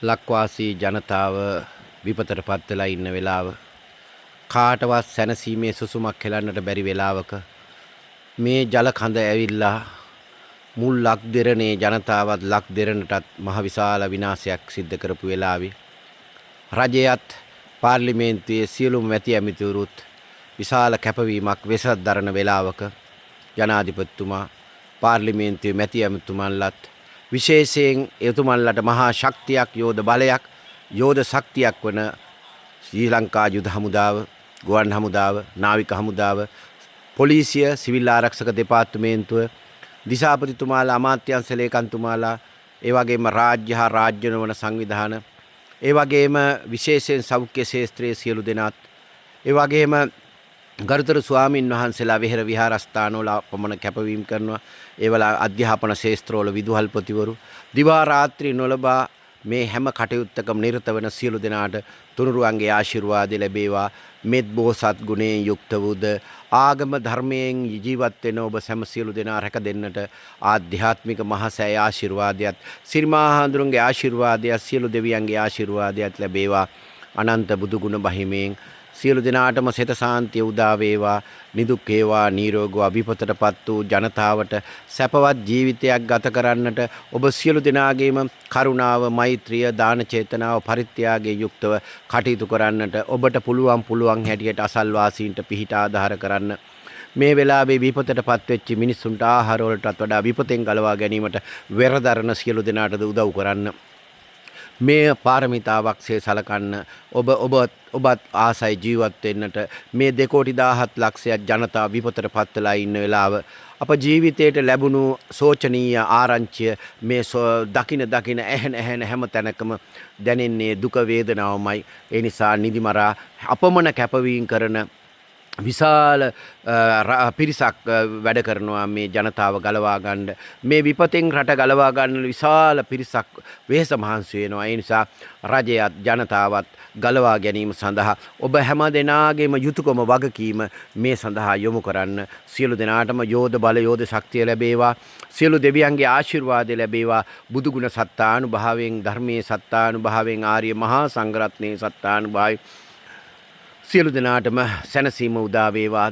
ලක්වාසී ජනතාව විපතටපත් වෙලා ඉන්න වෙලාව කාටවත් සැනසීමේ සුසුමක් හෙලන්නට බැරි වෙලාවක මේ ජල කඳ ඇවිල්ලා මුල් ලක් දෙරණේ ජනතාවත් ලක් දෙරණටත් මහ විශාල විනාශයක් සිද්ධ කරපු වෙලාවේ රජයත් පාර්ලිමේන්තුවේ සියලුම මැති ඇමතිවරුත් විශාල කැපවීමක් වෙසක් දරන වෙලාවක ජනාධිපතිතුමා පාර්ලිමේන්තුවේ මැති ඇමතුමන්ලත් විශේෂයෙන් එතුමන්ලට මහා ශක්තියක් යෝධ බලයක් යෝධ ශක්තියක් වන ශ්‍රී ලංකා යුද හමුදාව ගුවන් හමුදාව නාවික හමුදාව පොලිසිය සිවිල් ආරක්ෂක දෙපාර්තමේන්තුව දිසාපතිතුමාලා අමාත්‍යංශ ලේකම්තුමාලා ඒ වගේම රාජ්‍ය හා රාජ්‍ය නොවන සංවිධාන ඒ වගේම විශේෂයෙන් සෞඛ්‍ය ශාස්ත්‍රයේ සියලු දෙනාත් ඒ වගේම ගරුතර ස්වාමින් වහන්සේලා විහෙර විහාරස්ථානවල පමණ කැපවීම කරනවා ඒවල අධ්‍යාපන ශාස්ත්‍රවල විදුහල්පතිවරු දිවා රාත්‍රී නොලබා මේ හැම කටයුත්තකම නිරත වන සියලු දෙනාට තුනුරුවන්ගේ ආශිර්වාද ලැබේවා මෙත් බෝසත් ගුණයෙන් යුක්ත වූද ආගම ධර්මයෙන් ජීවත් වෙන ඔබ සෑම සියලු දෙනා රැක දෙන්නට ආධ්‍යාත්මික මහසෑය ආශිර්වාදයත් සිරිමා හඳුරුන්ගේ ආශිර්වාදයත් සියලු දෙවියන්ගේ ආශිර්වාදයත් ලැබේවා අනන්ත බුදු ගුණ බහිමෙන් සියලු දෙනාටම සිත සාන්තිය උදා වේවා නිදුක් වේවා නිරෝගීව අභිපතටපත් වූ ජනතාවට සැපවත් ජීවිතයක් ගත කරන්නට ඔබ සියලු දෙනාගේම කරුණාව මෛත්‍රිය දාන චේතනාව පරිත්‍යාගයේ යුක්තව කටයුතු කරන්නට ඔබට පුළුවන් හැටියට අසල්වාසීන්ට පිහිට ආධාර කරන්න මේ වෙලාවේ විපතටපත් වෙච්ච මිනිස්සුන්ට ආහාර වලටත් වඩා විපතෙන් ගලවා ගැනීමට වෙරදරන සියලු දෙනාටද උදව් කරන්න මේ පාරමිතාවක්සේ සලකන්න ඔබත් ආසයි ජීවත් වෙන්නට මේ 2,17 ලක්ෂයක් ජනතාව විපතටපත් වෙලා ඉන්න වෙලාව අප ජීවිතයට ලැබුණු සෝචනීය ආරංචිය මේ දකින ඇහෙන හැම තැනකම දැනෙන්නේ දුක වේදනාවමයි ඒ නිසා නිදිමරා අපමණ කැපවීම කරන විශාල පිරිසක් වැඩ කරනවා මේ ජනතාව ගලවා ගන්න මේ විපතෙන් රට ගලවා ගන්න විශාල පිරිසක් වෙහෙස මහන්සි වෙනවා ඒ නිසා රජයත් ජනතාවත් ගලවා ගැනීම සඳහා ඔබ හැම දෙනාගේම යුතුයකම වගකීම මේ සඳහා යොමු කරන්න සියලු දෙනාටම යෝධ බල යෝධ ශක්තිය ලැබේවා සියලු දෙවියන්ගේ ආශිර්වාද ලැබේවා බුදු ගුණ සත්‍යානුභාවයෙන් ධර්මයේ සත්‍යානුභාවයෙන් ආර්ය මහා සංඝරත්නයේ සත්‍යානුභාවයෙන් සියලු දෙනාටම සැනසීම උදා වේවා